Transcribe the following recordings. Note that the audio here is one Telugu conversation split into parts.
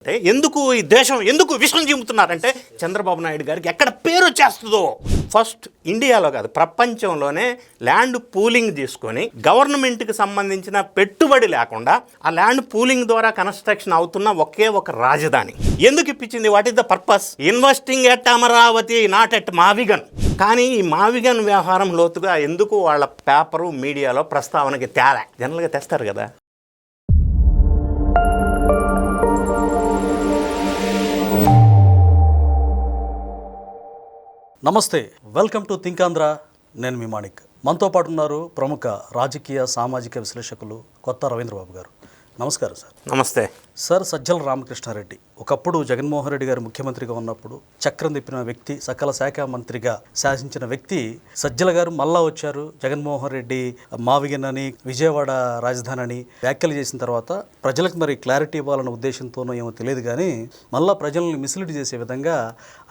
ఎందుకు ఈ దేశం ఎందుకు విషం చిమ్ముతున్నారంటే చంద్రబాబు నాయుడు గారికి ఎక్కడ పేరు వచ్చేస్తుందో. ఫస్ట్ ఇండియాలో కాదు ప్రపంచంలోనే ల్యాండ్ పూలింగ్ తీసుకొని గవర్నమెంట్కి సంబంధించిన పెట్టుబడి లేకుండా ఆ ల్యాండ్ పూలింగ్ ద్వారా కన్స్ట్రక్షన్ అవుతున్న ఒకే ఒక రాజధాని ఎందుకు ఇప్పించింది? What is the purpose? Investing at Amaravati, not at మావిగన్. కానీ ఈ మావిగన్ వ్యవహారం లోతుగా ఎందుకు వాళ్ళ పేపరు మీడియాలో ప్రస్తావనకి తేలే? జనరల్గా తెస్తారు కదా. నమస్తే, వెల్కమ్ టు థింక్ ఆంధ్ర. నేను మీ మాణిక్. మనతో పాటు ఉన్నారు ప్రముఖ రాజకీయ సామాజిక విశ్లేషకులు కొత్త రవీంద్ర బాబు గారు. నమస్కారం సార్. నమస్తే సార్. సజ్జల రామకృష్ణారెడ్డి ఒకప్పుడు జగన్మోహన్ రెడ్డి గారు ముఖ్యమంత్రిగా ఉన్నప్పుడు చక్రం తిప్పిన వ్యక్తి, సకల శాఖ మంత్రిగా శాసించిన వ్యక్తి సజ్జల గారు మళ్ళా వచ్చారు. జగన్మోహన్ రెడ్డి మావిగన్ అని, విజయవాడ రాజధాని అని వ్యాఖ్యలు చేసిన తర్వాత ప్రజలకు మరి క్లారిటీ ఇవ్వాలన్న ఉద్దేశంతోనో ఏమో తెలియదు, కానీ మళ్ళా ప్రజల్ని మిస్లీడ్ చేసే విధంగా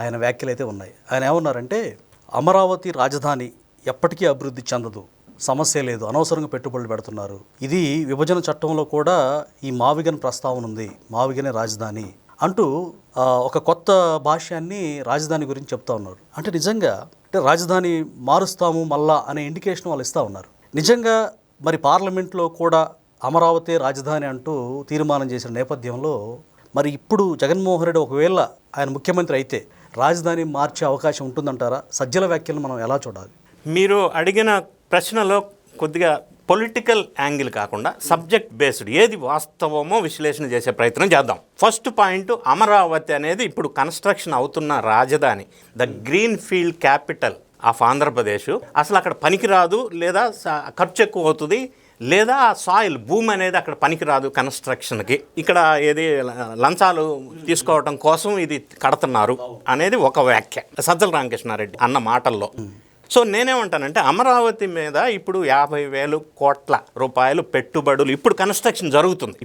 ఆయన వ్యాఖ్యలు అయితే ఉన్నాయి. ఆయన ఏమన్నారంటే, అమరావతి రాజధాని ఎప్పటికీ అభివృద్ధి చెందదు, సమస్య లేదు, అనవసరంగా పెట్టుబడులు పెడుతున్నారు, ఇది విభజన చట్టంలో కూడా ఈ మావిగన్ ప్రస్తావన ఉంది, మావిగనే రాజధాని అంటూ ఒక కొత్త భాష్యాన్ని రాజధాని గురించి చెప్తా ఉన్నారు. అంటే నిజంగా రాజధాని మారుస్తాము మళ్ళా అనే ఇండికేషన్ వాళ్ళు ఇస్తూ ఉన్నారు. నిజంగా మరి పార్లమెంట్లో కూడా అమరావతి రాజధాని అంటూ తీర్మానం చేసిన నేపథ్యంలో మరి ఇప్పుడు జగన్మోహన్ రెడ్డి ఒకవేళ ఆయన ముఖ్యమంత్రి అయితే రాజధాని మార్చే అవకాశం ఉంటుందంటారా? సజ్జల వ్యాఖ్యలను మనం ఎలా చూడాలి? మీరు అడిగిన ప్రశ్నలో కొద్దిగా పొలిటికల్ యాంగిల్ కాకుండా సబ్జెక్ట్ బేస్డ్ ఏది వాస్తవమో విశ్లేషణ చేసే ప్రయత్నం చేద్దాం. ఫస్ట్ పాయింట్, అమరావతి అనేది ఇప్పుడు కన్స్ట్రక్షన్ అవుతున్న రాజధాని, the green field capital of Andhra Pradesh. అసలు అక్కడ పనికిరాదు, లేదా ఖర్చు ఎక్కువ అవుతుంది, లేదా సాయిల్ భూమి అనేది అక్కడ పనికిరాదు కన్స్ట్రక్షన్కి. ఇక్కడ ఏది లంచాలు తీసుకోవడం కోసం ఇది కడుతున్నారు అనేది ఒక వ్యాఖ్య సజ్జల రామకృష్ణారెడ్డి అన్న మాటల్లో. సో నేనేమంటానంటే, అమరావతి మీద ఇప్పుడు 50,000 కోట్ల రూపాయలు పెట్టుబడులు ఇప్పుడు కన్స్ట్రక్షన్ జరుగుతుంది.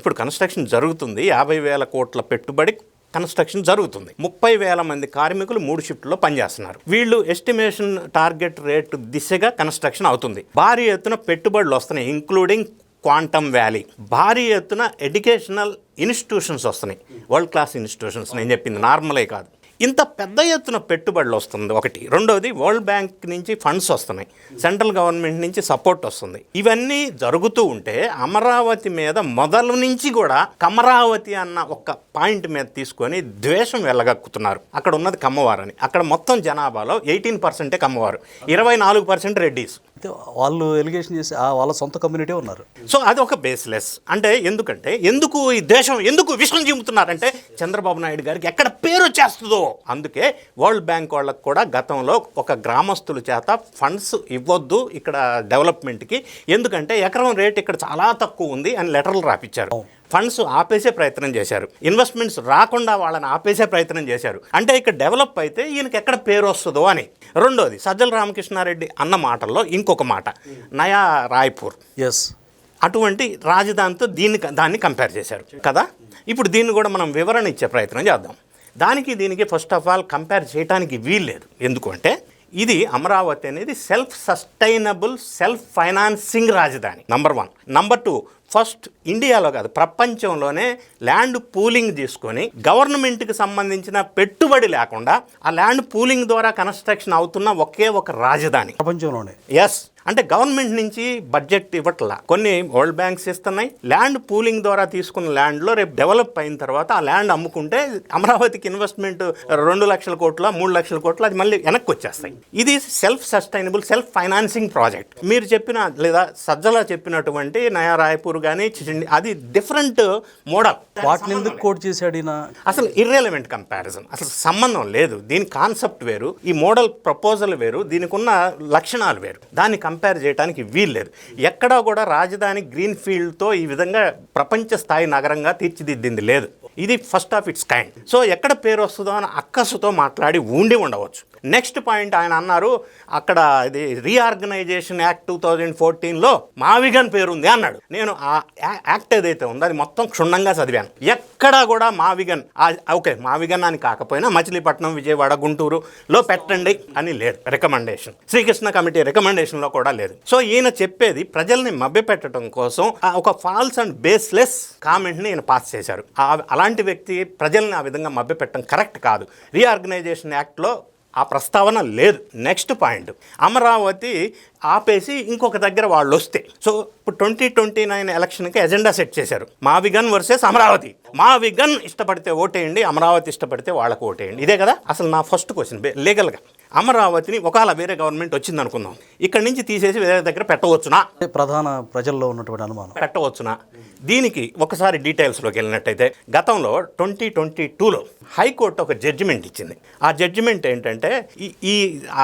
50,000 కోట్ల పెట్టుబడి కన్స్ట్రక్షన్ జరుగుతుంది. 30,000 మంది కార్మికులు 3 షిఫ్ట్లో పనిచేస్తున్నారు. వీళ్ళు ఎస్టిమేషన్ టార్గెట్ రేటు దిశగా కన్స్ట్రక్షన్ అవుతుంది. భారీ ఎత్తున పెట్టుబడులు వస్తున్నాయి, ఇంక్లూడింగ్ క్వాంటమ్ వ్యాలీ. భారీ ఎత్తున ఎడ్యుకేషనల్ ఇన్స్టిట్యూషన్స్ వస్తున్నాయి, వరల్డ్ క్లాస్ ఇన్స్టిట్యూషన్స్. నేను చెప్పింది నార్మలే కాదు. ఇంత పెద్ద ఎత్తున పెట్టుబడులు వస్తుంది ఒకటి. రెండవది, వరల్డ్ బ్యాంక్ నుంచి ఫండ్స్ వస్తున్నాయి, సెంట్రల్ గవర్నమెంట్ నుంచి సపోర్ట్ వస్తుంది. ఇవన్నీ జరుగుతూ ఉంటే అమరావతి మీద మొదలు నుంచి కూడా కమరావతి అన్న ఒక పాయింట్ మీద తీసుకొని ద్వేషం వెళ్ళగక్కుతున్నారు. అక్కడ ఉన్నది కమ్మవారని. అక్కడ మొత్తం జనాభాలో 18% కమ్మవారు, 24% రెడ్డీస్. వాళ్ళు ఎలిగేషన్ చేసి వాళ్ళ సొంత కమ్యూనిటీ ఉన్నారు. సో అది ఒక బేస్లెస్. అంటే ఎందుకు ఈ దేశం ఎందుకు విషం చిమ్ముతున్నారంటే చంద్రబాబు నాయుడు గారికి ఎక్కడ పేరు వచ్చేస్తుందో. అందుకే వరల్డ్ బ్యాంక్ వాళ్ళకు కూడా గతంలో ఒక గ్రామస్తుల చేత ఫండ్స్ ఇవ్వద్దు ఇక్కడ డెవలప్మెంట్కి, ఎందుకంటే ఎకరం రేట్ ఇక్కడ చాలా తక్కువ ఉంది అని లెటర్లు రాపిచ్చారు. ఫండ్స్ ఆపేసే ప్రయత్నం చేశారు, ఇన్వెస్ట్మెంట్స్ రాకుండా వాళ్ళని ఆపేసే ప్రయత్నం చేశారు. అంటే ఇక్కడ డెవలప్ అయితే ఈయనకి ఎక్కడ పేరు వస్తుందో అని. రెండోది, సజ్జల రామకృష్ణారెడ్డి అన్న మాటల్లో ఇంకొక మాట, నయా రాయ్పూర్. ఎస్, అటువంటి రాజధానితో దాన్ని కంపేర్ చేశారు కదా. ఇప్పుడు దీన్ని కూడా మనం వివరణ ఇచ్చే ప్రయత్నం చేద్దాం. దీనికి ఫస్ట్ ఆఫ్ ఆల్ కంపేర్ చేయడానికి వీల్లేదు. ఎందుకంటే ఇది అమరావతి అనేది సెల్ఫ్ సస్టైనబుల్, సెల్ఫ్ ఫైనాన్సింగ్ రాజధాని, నంబర్ 1. నంబర్ 2, ఫస్ట్ ఇండియాలో కాదు ప్రపంచంలోనే ల్యాండ్ పూలింగ్ తీసుకొని గవర్నమెంట్కి సంబంధించిన పెట్టుబడి లేకుండా ఆ ల్యాండ్ పూలింగ్ ద్వారా కన్స్ట్రక్షన్ అవుతున్న ఒకే ఒక రాజధాని ప్రపంచంలోనే. ఎస్, అంటే గవర్నమెంట్ నుంచి బడ్జెట్ ఇవ్వట్లా, కొన్ని వరల్డ్ బ్యాంక్స్ ఇస్తున్నాయి. ల్యాండ్ పూలింగ్ ద్వారా తీసుకున్న ల్యాండ్లో రేపు డెవలప్ అయిన తర్వాత ఆ ల్యాండ్ అమ్ముకుంటే అమరావతికి ఇన్వెస్ట్మెంట్ 2 లక్షల కోట్ల 3 లక్షల కోట్ల అది మళ్ళీ వెనక్కి వచ్చేస్తాయి. ఇది self sustainable, self financing project. మీరు చెప్పిన లేదా సజ్జల చెప్పినటువంటి నయా రాయ్పూర్ కానీ అది డిఫరెంట్ మోడల్. వాటిని ఎందుకు కోట్ చేశాడు ఈయన? అసలు ఇర్రెలవెంట్ కంపారిజన్, అసలు సంబంధం లేదు. దీని కాన్సెప్ట్ వేరు, ఈ మోడల్ ప్రపోజల్ వేరు, దీనికి ఉన్న లక్షణాలు వేరు. దాన్ని కంపేర్ చేయడానికి వీల్లేదు. ఎక్కడా కూడా రాజధాని గ్రీన్ ఫీల్డ్తో ఈ విధంగా ప్రపంచ స్థాయి నగరంగా తీర్చిదిద్దింది లేదు. ఇది first of it's kind. So ఎక్కడ పేరు వస్తుందో అని అక్కసుతో మాట్లాడి ఉండవచ్చు. నెక్స్ట్ పాయింట్ ఆయన అన్నారు, అక్కడ ఇది రీఆర్గనైజేషన్ యాక్ట్ 2014లో మావిగన్ పేరుంది అన్నాడు. నేను ఆ యాక్ట్ ఏదైతే ఉందో అది మొత్తం క్షుణ్ణంగా చదివాను. ఎక్కడా కూడా మావిగన్, ఓకే మావిగన్ అని కాకపోయినా మచిలీపట్నం, విజయవాడ, గుంటూరులో పెట్టండి అని లేదు రికమెండేషన్. శ్రీకృష్ణ కమిటీ రికమెండేషన్లో కూడా లేదు. సో ఈయన చెప్పేది ప్రజల్ని మభ్యపెట్టడం కోసం ఒక ఫాల్స్ అండ్ బేస్లెస్ కామెంట్ని ఈయన పాస్ చేశారు. అలాంటి వ్యక్తి ప్రజల్ని ఆ విధంగా మభ్యపెట్టడం కరెక్ట్ కాదు. రీఆర్గనైజేషన్ యాక్ట్లో ఆ ప్రస్తావన లేదు. నెక్స్ట్ పాయింట్, అమరావతి ఆపేసి ఇంకొక దగ్గర వాళ్ళు వస్తే, సో ఇప్పుడు 2029 ఎలక్షన్కి ఎజెండా సెట్ చేశారు. మావిగన్ వర్సెస్ అమరావతి. మావిగన్ ఇష్టపడితే ఓటేయండి, అమరావతి ఇష్టపడితే వాళ్ళకు ఓటేయండి. ఇదే కదా అసలు నా ఫస్ట్ క్వశ్చన్. లీగల్గా అమరావతిని ఒకవేళ వేరే గవర్నమెంట్ వచ్చింది అనుకుందాం, ఇక్కడి నుంచి తీసేసి వేరే దగ్గర పెట్టవచ్చునా? ప్రధాన ప్రజల్లో ఉన్నటువంటి అనుమానం. పెట్టవచ్చునా? దీనికి ఒకసారి డీటెయిల్స్లోకి వెళ్ళినట్టయితే గతంలో 2022లో హైకోర్టు ఒక జడ్జిమెంట్ ఇచ్చింది. ఆ జడ్జిమెంట్ ఏంటంటే ఈ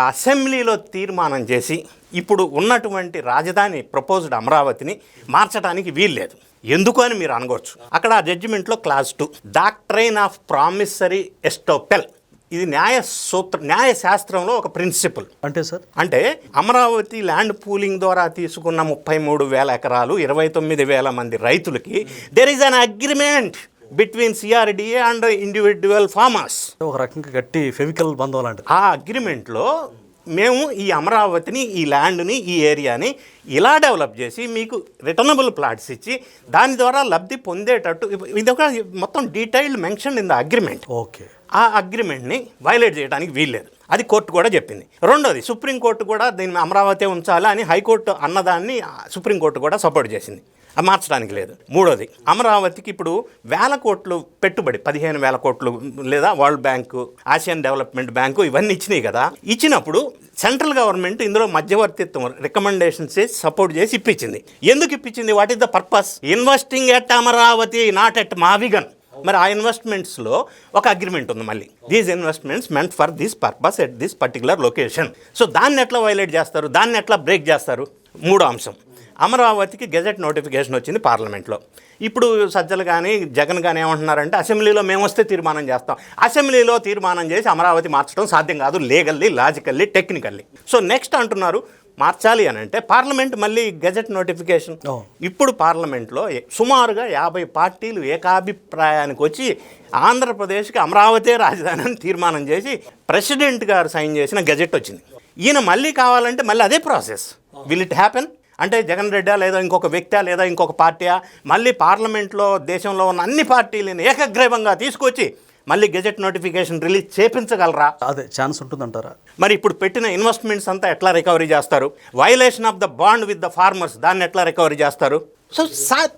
అసెంబ్లీలో తీర్మానం చేసి ఇప్పుడు ఉన్నటువంటి రాజధాని ప్రపోజ్డ్ అమరావతిని మార్చడానికి వీల్లేదు. ఎందుకు అని మీరు అనుకోవచ్చు. అక్కడ ఆ జడ్జిమెంట్లో clause 2 doctrine of promissory estoppel, ఇది న్యాయ శాస్త్రంలో ఒక ప్రిన్సిపల్. అంటే సార్, అంటే అమరావతి ల్యాండ్ పూలింగ్ ద్వారా తీసుకున్న 33,000 ఎకరాలు 29,000 మంది రైతులకి there is an agreement between CRDA and individual farmers. ఒక రకంగా గట్టి ఫెవికల్ బంధం లాంటి ఆ అగ్రిమెంట్లో మేము ఈ అమరావతిని, ఈ ల్యాండ్ని, ఈ ఏరియాని ఇలా డెవలప్ చేసి మీకు రిటర్నబుల్ ప్లాట్స్ ఇచ్చి దాని ద్వారా లబ్ధి పొందేటట్టు, ఇది ఒక మొత్తం detailed mention in the agreement. Okay, ఆ అగ్రిమెంట్ని వైలేట్ చేయడానికి వీల్లేదు. అది కోర్టు కూడా చెప్పింది. రెండోది, సుప్రీంకోర్టు కూడా దీన్ని అమరావతి ఉంచాలా అని హైకోర్టు అన్నదాన్ని సుప్రీంకోర్టు కూడా సపోర్ట్ చేసింది. మార్చడానికి లేదు. మూడోది, అమరావతికి ఇప్పుడు 1,000 కోట్లు పెట్టుబడి, 15,000 కోట్లు లేదా world bank, Asian development bank ఇవన్నీ ఇచ్చినాయి కదా. ఇచ్చినప్పుడు సెంట్రల్ గవర్నమెంట్ ఇందులో మధ్యవర్తిత్వం రికమెండేషన్స్ చేసి సపోర్ట్ చేసి ఇప్పించింది. ఎందుకు ఇప్పించింది? What is the purpose? Investing at Amaravati, not at మావిగన్. మరి ఆ ఇన్వెస్ట్మెంట్స్లో ఒక అగ్రిమెంట్ ఉంది మళ్ళీ, these investments meant for this purpose at this particular location. So దాన్ని ఎట్లా వైలేట్ చేస్తారు, దాన్ని ఎట్లా బ్రేక్ చేస్తారు? మూడో అంశం, అమరావతికి గెజెట్ నోటిఫికేషన్ వచ్చింది పార్లమెంట్లో. ఇప్పుడు సజ్జలు కానీ జగన్ కానీ ఏమంటున్నారంటే అసెంబ్లీలో మేము వస్తే తీర్మానం చేస్తాం. అసెంబ్లీలో తీర్మానం చేసి అమరావతి మార్చడం సాధ్యం కాదు, legally, logically, technically. So next అంటున్నారు మార్చాలి అని అంటే పార్లమెంట్ మళ్ళీ గెజెట్ నోటిఫికేషన్. ఇప్పుడు పార్లమెంట్లో సుమారుగా 50 పార్టీలు ఏకాభిప్రాయానికి వచ్చి ఆంధ్రప్రదేశ్కి అమరావతి రాజధాని అని తీర్మానం చేసి ప్రెసిడెంట్ గారు సైన్ చేసిన గెజెట్ వచ్చింది. ఈయన మళ్ళీ కావాలంటే మళ్ళీ అదే ప్రాసెస్. Will it happen? అంటే జగన్ రెడ్డా లేదా ఇంకొక వ్యక్తి లేదా ఇంకొక పార్టీయా మళ్ళీ పార్లమెంట్లో దేశంలో ఉన్న అన్ని పార్టీలను ఏకగ్రీవంగా తీసుకొచ్చి మళ్ళీ గెజెట్ నోటిఫికేషన్ రిలీజ్ చేపించగలరా? అదే ఛాన్స్ ఉంటుందంటారా? మరి ఇప్పుడు పెట్టిన ఇన్వెస్ట్మెంట్స్ అంతా ఎట్లా రికవరీ చేస్తారు? Violation of the bond with the farmers, దాన్ని ఎట్లా రికవరీ చేస్తారు? So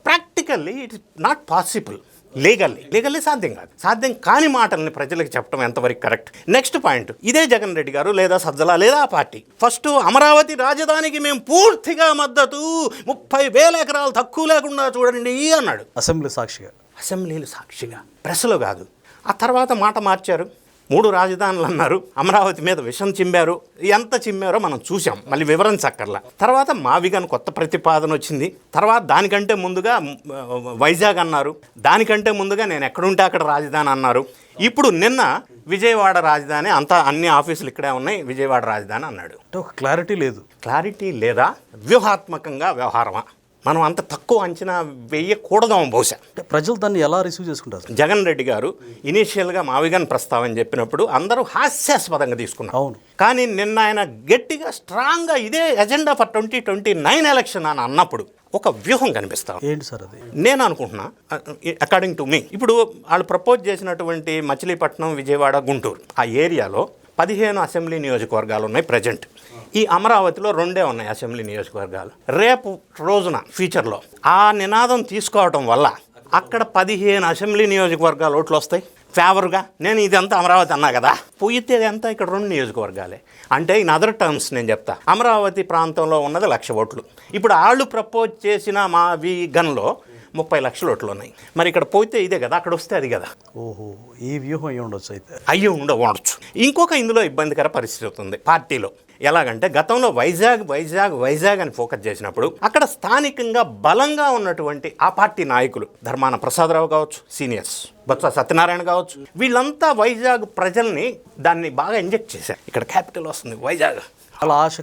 practically it is not possible. Legally సాధ్యం కాదు. సాధ్యం కాని మాటల్ని ప్రజలకు చెప్పడం ఎంతవరకు కరెక్ట్? నెక్స్ట్ పాయింట్, ఇదే జగన్ రెడ్డి గారు లేదా సజ్జల లేదా ఆ పార్టీ ఫస్ట్ అమరావతి రాజధానికి మేము పూర్తిగా మద్దతు, 30,000 ఎకరాలు తక్కువ లేకుండా చూడండి అన్నాడు అసెంబ్లీలు సాక్షిగా, ప్రెస్లో కాదు. ఆ తర్వాత మాట మార్చారు, 3 రాజధానులు అన్నారు, అమరావతి మీద విషం చిమ్మారు. ఎంత చిమ్మారో మనం చూసాం, మళ్ళీ వివరించక్కర్లా. తర్వాత మావిగన్ కొత్త ప్రతిపాదన వచ్చింది. తర్వాత దానికంటే ముందుగా వైజాగ్ అన్నారు, దానికంటే ముందుగా నేను ఎక్కడుంటే అక్కడ రాజధాని అన్నారు. ఇప్పుడు నిన్న విజయవాడ రాజధాని, అంతా అన్ని ఆఫీసులు ఇక్కడే ఉన్నాయి, విజయవాడ రాజధాని అన్నాడు. క్లారిటీ లేదా వ్యూహాత్మకంగా వ్యవహారమా? మనం అంత తక్కువ అంచనా వేయకూడదాం బహుశా. ప్రజలు దాన్ని ఎలా రిసీవ్ చేసుకుంటారు? జగన్ రెడ్డి గారు ఇనీషియల్గా మావిగన్ ప్రస్తావన చెప్పినప్పుడు అందరూ హాస్యాస్పదంగా తీసుకున్నారు. అవును. కానీ నిన్న ఆయన గట్టిగా స్ట్రాంగ్గా ఇదే ఎజెండా ఫర్ 2029 ఎలక్షన్ అని అన్నప్పుడు ఒక వ్యూహం కనిపిస్తాం. ఏంటి సార్ అది? నేను అనుకుంటున్నా, అకార్డింగ్ టు మీ, ఇప్పుడు వాళ్ళు ప్రపోజ్ చేసినటువంటి మచిలీపట్నం, విజయవాడ, గుంటూరు ఆ ఏరియాలో 15 అసెంబ్లీ నియోజకవర్గాలు ఉన్నాయి ప్రజెంట్. ఈ అమరావతిలో 2 ఉన్నాయి అసెంబ్లీ నియోజకవర్గాలు. రేపు రోజున ఫ్యూచర్లో ఆ నినాదం తీసుకోవటం వల్ల అక్కడ 15 అసెంబ్లీ నియోజకవర్గాలు ఓట్లు వస్తాయి ఫేవర్గా. నేను ఇదంతా అమరావతి అన్నా కదా, పోయితే అంతా ఇక్కడ 2 నియోజకవర్గాలే. అంటే ఇన్ అదర్ టర్మ్స్ నేను చెప్తా, అమరావతి ప్రాంతంలో ఉన్నది 1,00,000 ఓట్లు. ఇప్పుడు వాళ్ళు ప్రపోజ్ చేసిన మా గన్లో 30 లక్షల ఓట్లు ఉన్నాయి. మరి ఇక్కడ పోతే ఇదే కదా, అక్కడ వస్తే అది కదా. ఓహో, ఈ వ్యూహం అయ్యి ఉండొచ్చు. అయితే ఉండవచ్చు. ఇంకొక ఇందులో ఇబ్బందికర పరిస్థితి ఉంది పార్టీలో. ఎలాగంటే గతంలో వైజాగ్ అని ఫోకస్ చేసినప్పుడు అక్కడ స్థానికంగా బలంగా ఉన్నటువంటి ఆ పార్టీ నాయకులు ధర్మాన ప్రసాదరావు కావచ్చు, సీనియర్స్ బొత్స సత్యనారాయణ కావచ్చు, వీళ్ళంతా వైజాగ్ ప్రజల్ని దాన్ని బాగా ఇంజెక్ట్ చేశారు. ఇక్కడ క్యాపిటల్ వస్తుంది వైజాగ్, అలా ఆశ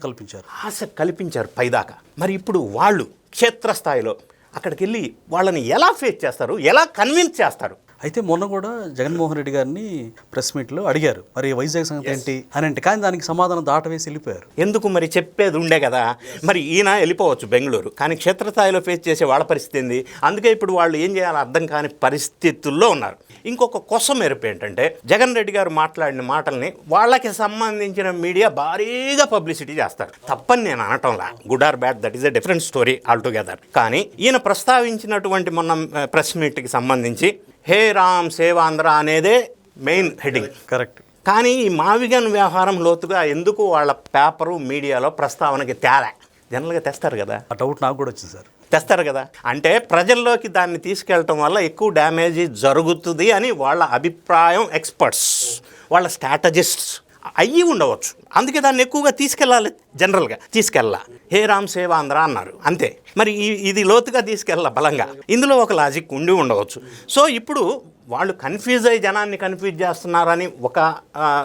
కల్పించారు పైదాకా. మరి ఇప్పుడు వాళ్ళు క్షేత్రస్థాయిలో అక్కడికి వెళ్ళి వాళ్ళని ఎలా ఫేస్ చేస్తారు, ఎలా కన్విన్స్ చేస్తారు? అయితే మొన్న కూడా జగన్మోహన్ రెడ్డి గారిని ప్రెస్ మీట్లో అడిగారు, మరి వైజాగ్ సంగతి ఏంటి అని అంటే, కానీ దానికి సమాధానం దాటవేసి వెళ్ళిపోయారు. ఎందుకు మరి చెప్పేది ఉండే కదా. మరి ఈయన వెళ్ళిపోవచ్చు బెంగళూరు, కానీ క్షేత్రస్థాయిలో ఫేస్ చేసే వాళ్ళ పరిస్థితి ఏంది? అందుకే ఇప్పుడు వాళ్ళు ఏం చేయాలో అర్థం కాని పరిస్థితుల్లో ఉన్నారు. ఇంకొక కొస మెరుపు ఏంటంటే జగన్ రెడ్డి గారు మాట్లాడిన మాటల్ని వాళ్ళకి సంబంధించిన మీడియా భారీగా పబ్లిసిటీ చేస్తారు. తప్పని నేను అనటంలా, good or bad that is a different story altogether. కానీ ఈయన ప్రస్తావించినటువంటి మొన్న ప్రెస్ మీట్కి సంబంధించి హే రామ్ సేవాంధ్ర అనేదే మెయిన్ హెడ్డింగ్. కరెక్ట్. కానీ ఈ మావిగన్ వ్యవహారం లోతుగా ఎందుకు వాళ్ళ పేపరు మీడియాలో ప్రస్తావనకి తేలే? జనరల్గా తెస్తారు కదా. ఆ డౌట్ నాకు కూడా వచ్చింది సార్. తెస్తారు కదా, అంటే ప్రజల్లోకి దాన్ని తీసుకెళ్ళటం వల్ల ఎక్కువ డ్యామేజ్ జరుగుతుంది అని వాళ్ళ అభిప్రాయం. ఎక్స్పర్ట్స్, వాళ్ళ స్ట్రాటజిస్ట్స్ అయ్యి ఉండవచ్చు. అందుకే దాన్ని ఎక్కువగా తీసుకెళ్ళాలి, జనరల్గా తీసుకెళ్ళా. హే రామ్ సేవాంధ్ర అన్నారు అంతే. మరి ఇది లోతుగా తీసుకెళ్ళాలి బలంగా. ఇందులో ఒక లాజిక్ ఉండి ఉండవచ్చు. సో ఇప్పుడు వాళ్ళు కన్ఫ్యూజ్ అయ్యి జనాన్ని కన్ఫ్యూజ్ చేస్తున్నారని ఒక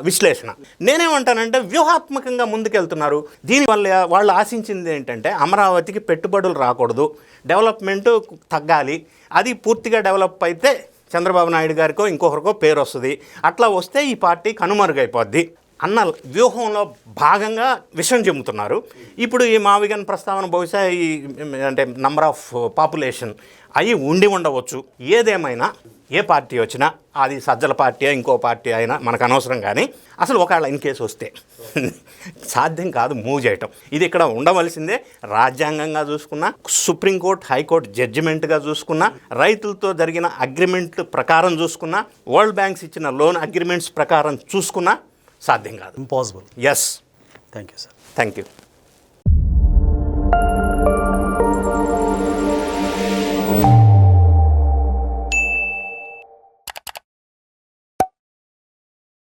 విశ్లేషణ. నేనేమంటానంటే వ్యూహాత్మకంగా ముందుకెళ్తున్నారు. దీనివల్ల వాళ్ళు ఆశించింది ఏంటంటే అమరావతికి పెట్టుబడులు రాకూడదు, డెవలప్మెంట్ తగ్గాలి. అది పూర్తిగా డెవలప్ అయితే చంద్రబాబు నాయుడు గారికో ఇంకొకరికో పేరు వస్తుంది. అట్లా వస్తే ఈ పార్టీ కనుమరుగైపోద్ది అన్న వ్యూహంలో భాగంగా విషయం చెబుతున్నారు. ఇప్పుడు ఈ మావిగన్ ప్రస్తావన బహుశా ఈ అంటే నంబర్ ఆఫ్ పాపులేషన్ అవి ఉండి ఉండవచ్చు. ఏదేమైనా ఏ పార్టీ వచ్చినా అది సజ్జల పార్టీ ఇంకో పార్టీ అయినా మనకు అనవసరం. కానీ అసలు ఒకవేళ ఇన్ కేసు వస్తే సాధ్యం కాదు మూవ్ చేయటం. ఇది ఇక్కడ ఉండవలసిందే. రాజ్యాంగంగా చూసుకున్నా, సుప్రీంకోర్టు హైకోర్టు జడ్జిమెంట్గా చూసుకున్నా, రైతులతో జరిగిన అగ్రిమెంట్ ప్రకారం చూసుకున్నా, వరల్డ్ బ్యాంక్స్ ఇచ్చిన లోన్ అగ్రిమెంట్స్ ప్రకారం చూసుకున్నా సాధ్యం కాదు. Impossible. Yes. Thank you sir. Thank you.